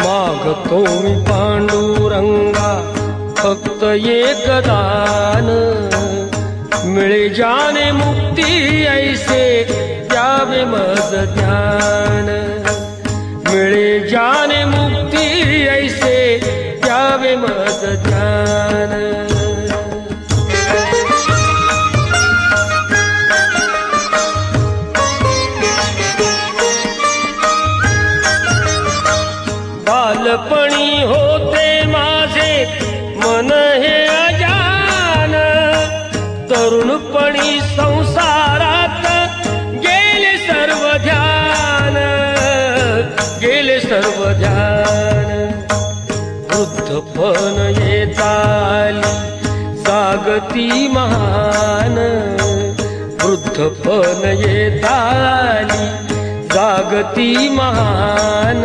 मागतो मी पांडुरंगा फक्त एक दान, मिळे जाने मुक्ती ऐसे द्यावे मज ज्ञान, मिळे जाने मुक्ती ऐसे द्यावे मज ज्ञान। बालपणी होते माझे मन हे अजान, तरुणपणी संसारात गेले सर्व ध्यान, गेले सर्व ध्यान। वृद्धपण येत आली जागती महान, वृद्धपण येत आली जागती महान।